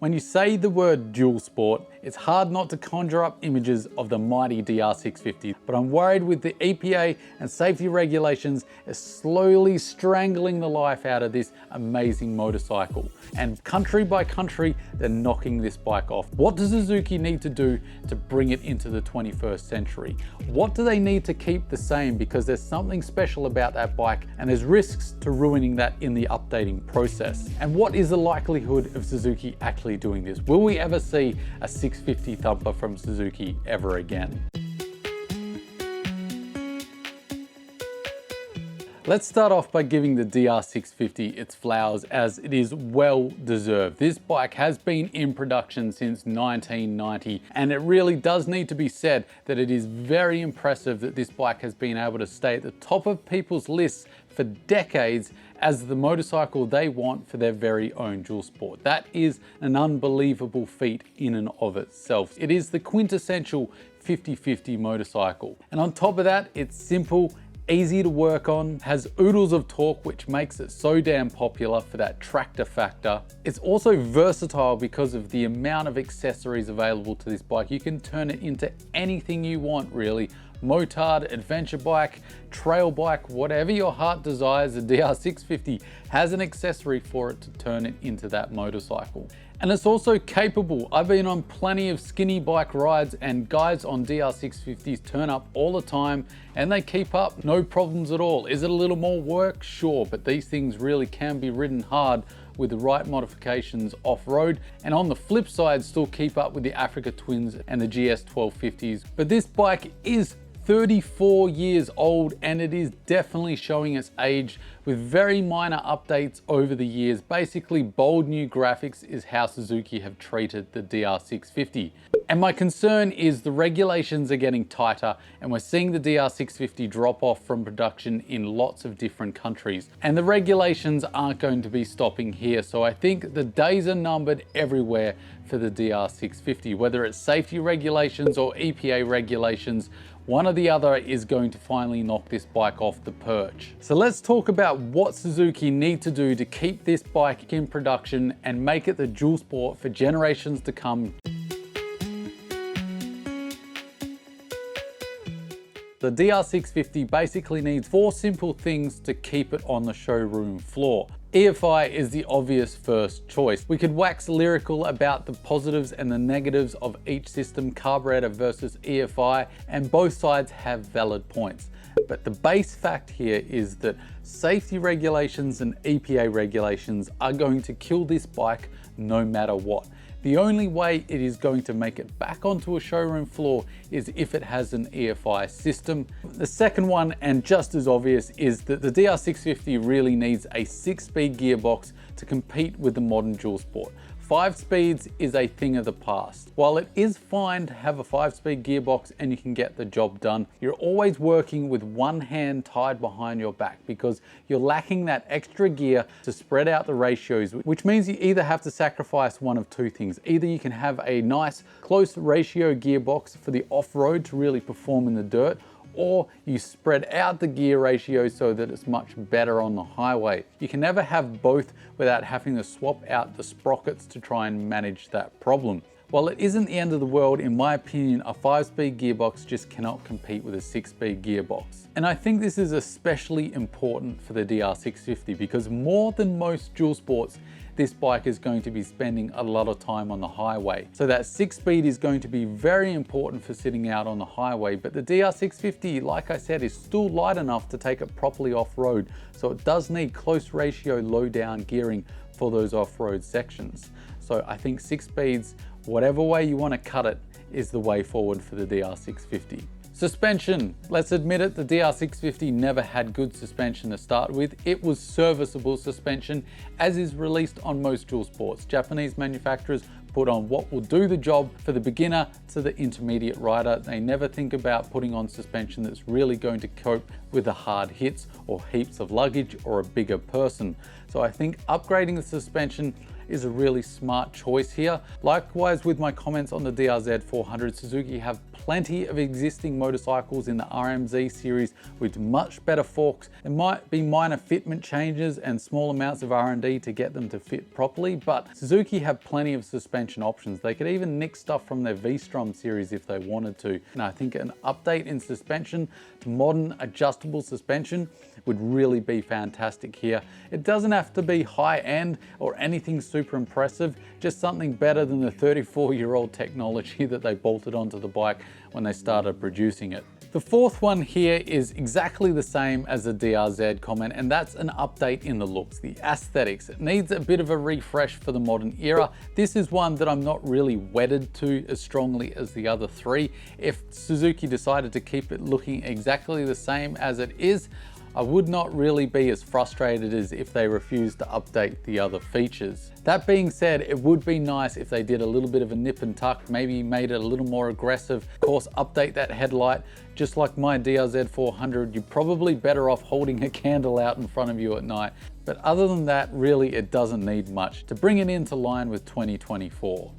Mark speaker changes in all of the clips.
Speaker 1: When you say the word dual sport, it's hard not to conjure up images of the mighty DR650, but I'm worried with the EPA and safety regulations is slowly strangling the life out of this amazing motorcycle. And country by country, they're knocking this bike off. What does Suzuki need to do to bring it into the 21st century? What do they need to keep the same? Because there's something special about that bike and there's risks to ruining that in the updating process. And what is the likelihood of Suzuki actually doing this? Will we ever see a 650 thumper from Suzuki ever again? Let's start off by giving the DR650 its flowers, as it is well deserved. This bike has been in production since 1990, and it really does need to be said that it is very impressive that this bike has been able to stay at the top of people's lists for decades as the motorcycle they want for their very own dual sport. That is an unbelievable feat in and of itself. It is the quintessential 50/50 motorcycle. And on top of that, it's simple, easy to work on, has oodles of torque, which makes it so damn popular for that tractor factor. It's also versatile because of the amount of accessories available to this bike. You can turn it into anything you want, really. Motard, adventure bike, trail bike, whatever your heart desires, the DR650 has an accessory for it to turn it into that motorcycle. And it's also capable. I've been on plenty of skinny bike rides and guys on DR650s turn up all the time and they keep up, no problems at all. Is it a little more work? Sure, but these things really can be ridden hard with the right modifications off-road, and on the flip side still keep up with the Africa Twins and the GS 1250s. But this bike is 34 years old and it is definitely showing its age with very minor updates over the years. Basically, bold new graphics is how Suzuki have treated the DR650. And my concern is the regulations are getting tighter and we're seeing the DR650 drop off from production in lots of different countries. And the regulations aren't going to be stopping here. So I think the days are numbered everywhere for the DR650, whether it's safety regulations or EPA regulations. One or the other is going to finally knock this bike off the perch. So let's talk about what Suzuki need to do to keep this bike in production and make it the dual sport for generations to come. The DR650 basically needs 4 simple things to keep it on the showroom floor. EFI is the obvious first choice. We could wax lyrical about the positives and the negatives of each system, carburetor versus EFI, and both sides have valid points. But the base fact here is that safety regulations and EPA regulations are going to kill this bike no matter what. The only way it is going to make it back onto a showroom floor is if it has an EFI system. The second one, and just as obvious, is that the DR650 really needs a 6-speed gearbox to compete with the modern dual sport. 5 speeds is a thing of the past. While it is fine to have a 5-speed gearbox and you can get the job done, you're always working with one hand tied behind your back because you're lacking that extra gear to spread out the ratios, which means you either have to sacrifice one of two things. Either you can have a nice close ratio gearbox for the off-road to really perform in the dirt, or you spread out the gear ratio so that it's much better on the highway. You can never have both without having to swap out the sprockets to try and manage that problem. While it isn't the end of the world, in my opinion, a 5-speed gearbox just cannot compete with a 6-speed gearbox. And I think this is especially important for the DR650 because more than most dual sports, this bike is going to be spending a lot of time on the highway. So that 6-speed is going to be very important for sitting out on the highway, but the DR650, like I said, is still light enough to take it properly off-road. So it does need close ratio low down gearing for those off-road sections. So I think 6 speeds, whatever way you want to cut it, is the way forward for the DR650. Suspension. Let's admit it, the DR650 never had good suspension to start with. It was serviceable suspension, as is released on most dual sports. Japanese manufacturers put on what will do the job for the beginner to the intermediate rider. They never think about putting on suspension that's really going to cope with the hard hits or heaps of luggage or a bigger person. So I think upgrading the suspension is a really smart choice here. Likewise with my comments on the DRZ400, Suzuki have plenty of existing motorcycles in the RMZ series with much better forks. There might be minor fitment changes and small amounts of R&D to get them to fit properly, but Suzuki have plenty of suspension options. They could even nick stuff from their V-Strom series if they wanted to. And I think an update in suspension to modern adjustable suspension would really be fantastic here. It doesn't have to be high-end or anything super impressive, just something better than the 34-year-old technology that they bolted onto the bike when they started producing it. The fourth one here is exactly the same as the DRZ comment, and that's an update in the looks, the aesthetics. It needs a bit of a refresh for the modern era. This is one that I'm not really wedded to as strongly as the other three. If Suzuki decided to keep it looking exactly the same as it is, I would not really be as frustrated as if they refused to update the other features. That being said, it would be nice if they did a little bit of a nip and tuck, maybe made it a little more aggressive. Of course, update that headlight. Just like my DRZ400, you're probably better off holding a candle out in front of you at night. But other than that, really, it doesn't need much to bring it into line with 2024.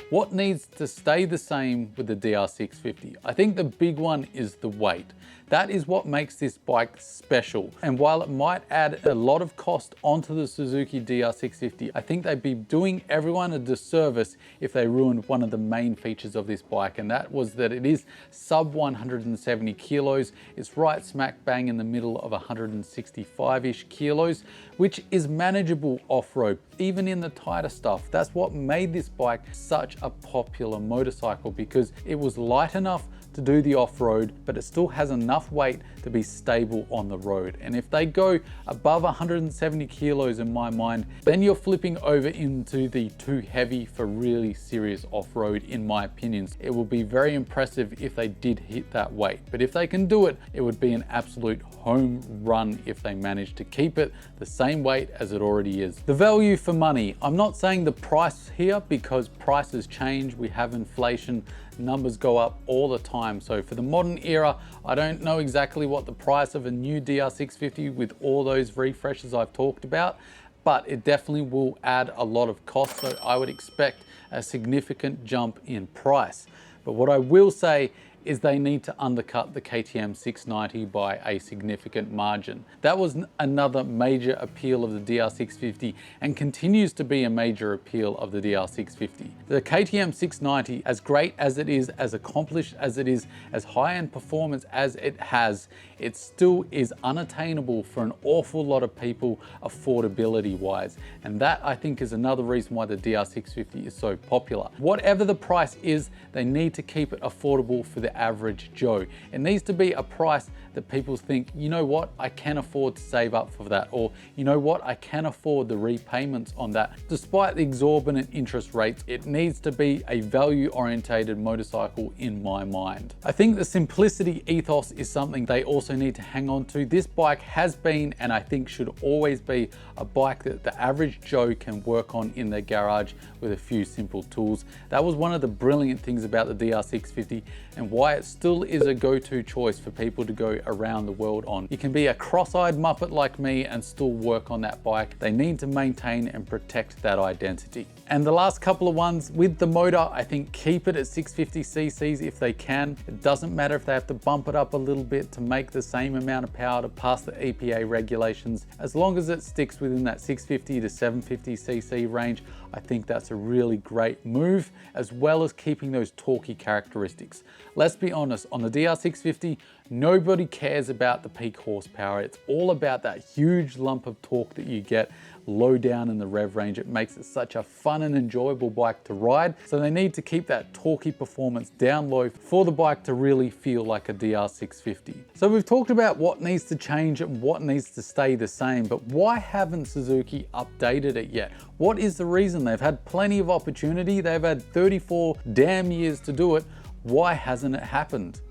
Speaker 1: What needs to stay the same with the DR650? I think the big one is the weight. That is what makes this bike special. And while it might add a lot of cost onto the Suzuki DR650, I think they'd be doing everyone a disservice if they ruined one of the main features of this bike. And that was that it is sub 170 kilos. It's right smack bang in the middle of 165-ish kilos, which is manageable off-road, even in the tighter stuff. That's what made this bike such a popular motorcycle, because it was light enough to do the off-road, but it still has enough weight to be stable on the road. And if they go above 170 kilos in my mind, then you're flipping over into the too heavy for really serious off-road, in my opinion. It will be very impressive if they did hit that weight, but if they can do it, it would be an absolute home run if they manage to keep it the same weight as it already is. The value for money. I'm not saying the price here, because prices change. We have inflation, numbers go up all the time. So for the modern era, I don't know exactly what the price of a new DR650 with all those refreshes I've talked about, but it definitely will add a lot of cost. So I would expect a significant jump in price. But what I will say is they need to undercut the KTM 690 by a significant margin. That was another major appeal of the DR650 and continues to be a major appeal of the DR650. The KTM 690, as great as it is, as accomplished as it is, as high-end performance as it has, it still is unattainable for an awful lot of people affordability-wise. And that, I think, is another reason why the DR650 is so popular. Whatever the price is, they need to keep it affordable for the average Joe. It needs to be a price that people think, you know what, I can afford to save up for that, or you know what, I can afford the repayments on that. Despite the exorbitant interest rates, it needs to be a value-orientated motorcycle in my mind. I think the simplicity ethos is something they also need to hang on to. This bike has been, and I think should always be, a bike that the average Joe can work on in their garage with a few simple tools. That was one of the brilliant things about the DR650 and why it still is a go-to choice for people to go around the world on. You can be a cross-eyed muppet like me and still work on that bike. They need to maintain and protect that identity. And the last couple of ones with the motor, I think keep it at 650 cc's if they can. It doesn't matter if they have to bump it up a little bit to make the same amount of power to pass the EPA regulations. As long as it sticks within that 650 to 750 cc range, I think that's a really great move, as well as keeping those torquey characteristics. Let's be honest, on the DR650, nobody cares about the peak horsepower. It's all about that huge lump of torque that you get low down in the rev range. It makes it such a fun and enjoyable bike to ride. So they need to keep that torquey performance down low for the bike to really feel like a DR650. So we've talked about what needs to change and what needs to stay the same, but why haven't Suzuki updated it yet? What is the reason? They've had plenty of opportunity. They've had 34 damn years to do it. Why hasn't it happened?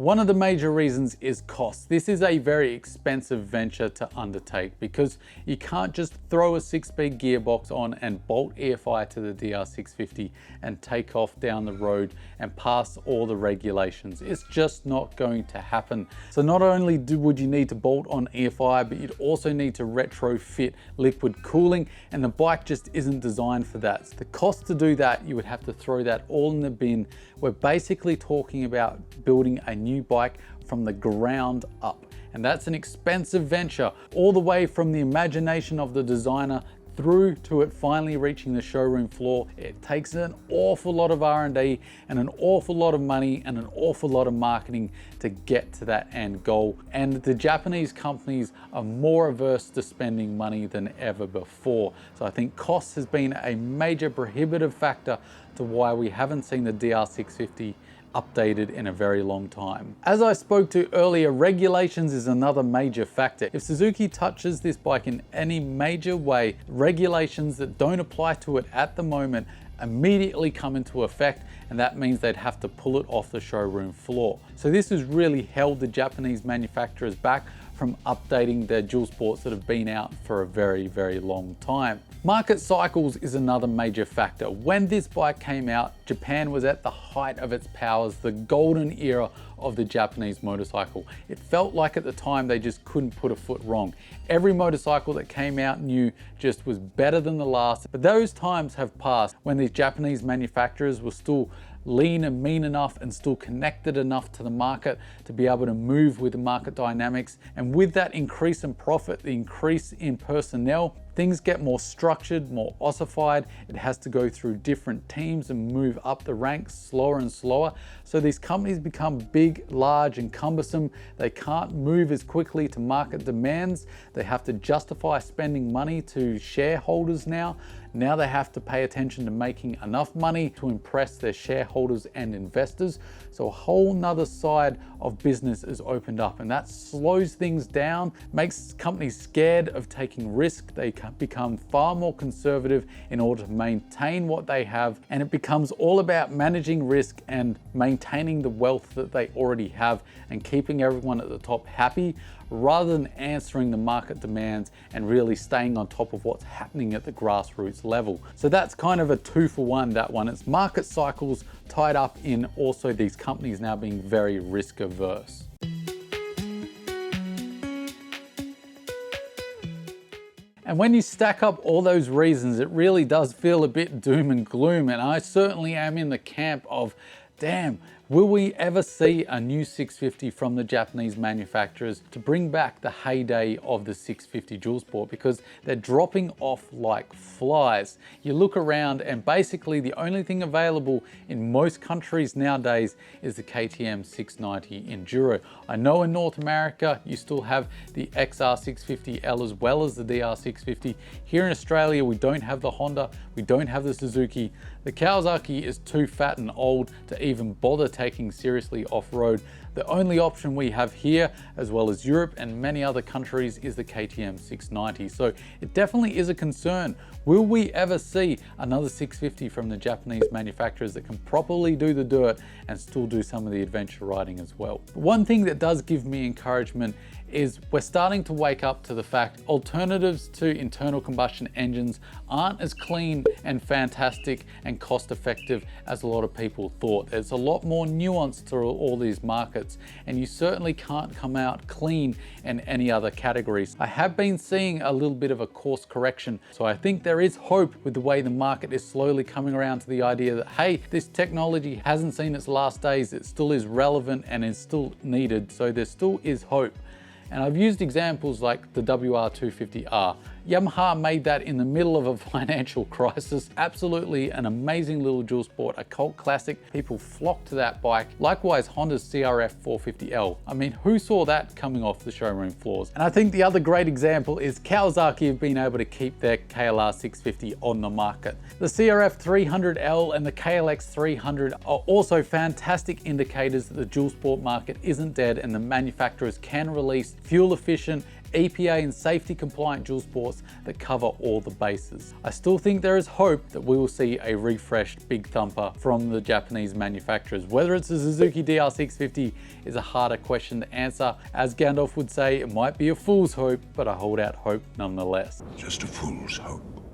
Speaker 1: One of the major reasons is cost. This is a very expensive venture to undertake because you can't just throw a 6-speed gearbox on and bolt EFI to the DR650 and take off down the road and pass all the regulations. It's just not going to happen. So not only would you need to bolt on EFI, but you'd also need to retrofit liquid cooling, and the bike just isn't designed for that. So the cost to do that, you would have to throw that all in the bin. We're basically talking about building a new bike from the ground up. And that's an expensive venture, all the way from the imagination of the designer through to it finally reaching the showroom floor. It takes an awful lot of R&D and an awful lot of money and an awful lot of marketing to get to that end goal. And the Japanese companies are more averse to spending money than ever before. So I think cost has been a major prohibitive factor to why we haven't seen the DR650 updated in a very long time. As I spoke to earlier, regulations is another major factor. If Suzuki touches this bike in any major way, regulations that don't apply to it at the moment immediately come into effect, and that means they'd have to pull it off the showroom floor. So this has really held the Japanese manufacturers back from updating their dual sports that have been out for a very, very long time. Market cycles is another major factor. When this bike came out, Japan was at the height of its powers, the golden era of the Japanese motorcycle. It felt like at the time they just couldn't put a foot wrong. Every motorcycle that came out new just was better than the last. But those times have passed when these Japanese manufacturers were still lean and mean enough and still connected enough to the market to be able to move with the market dynamics. And with that increase in profit, the increase in personnel, things get more structured, more ossified. It has to go through different teams and move up the ranks slower and slower. So these companies become big, large, and cumbersome. They can't move as quickly to market demands. They have to justify spending money to shareholders now. Now they have to pay attention to making enough money to impress their shareholders and investors. So a whole nother side of business is opened up, and that slows things down, makes companies scared of taking risk. They become far more conservative in order to maintain what they have, and it becomes all about managing risk and maintaining the wealth that they already have and keeping everyone at the top happy, rather than answering the market demands and really staying on top of what's happening at the grassroots level. So that's kind of a 2-for-1, that one. It's market cycles tied up in also these companies now being very risk averse. And when you stack up all those reasons, it really does feel a bit doom and gloom. And I certainly am in the camp of, damn, will we ever see a new 650 from the Japanese manufacturers to bring back the heyday of the 650 dual sport? Because they're dropping off like flies. You look around and basically the only thing available in most countries nowadays is the KTM 690 Enduro. I know in North America you still have the XR650L as well as the DR650. Here in Australia we don't have the Honda, we don't have the Suzuki. The Kawasaki is too fat and old to even bother taking seriously off-road. The only option we have here, as well as Europe and many other countries, is the KTM 690. So it definitely is a concern. Will we ever see another 650 from the Japanese manufacturers that can properly do the dirt and still do some of the adventure riding as well? One thing that does give me encouragement is we're starting to wake up to the fact alternatives to internal combustion engines aren't as clean and fantastic and cost effective as a lot of people thought. There's a lot more nuance to all these markets, and you certainly can't come out clean in any other categories. I have been seeing a little bit of a course correction, so I think there is hope with the way the market is slowly coming around to the idea that, hey, this technology hasn't seen its last days, it still is relevant and is still needed, so there still is hope. And I've used examples like the WR250R. Yamaha made that in the middle of a financial crisis. Absolutely an amazing little dual sport, a cult classic. People flocked to that bike. Likewise, Honda's CRF 450L. I mean, who saw that coming off the showroom floors? And I think the other great example is Kawasaki have been able to keep their KLR 650 on the market. The CRF 300L and the KLX 300 are also fantastic indicators that the dual sport market isn't dead and the manufacturers can release fuel efficient EPA and safety compliant dual sports that cover all the bases. I still think there is hope that we will see a refreshed big thumper from the Japanese manufacturers. Whether it's the Suzuki DR650 is a harder question to answer. As Gandalf would say, it might be a fool's hope, but I hold out hope nonetheless.
Speaker 2: Just a fool's hope.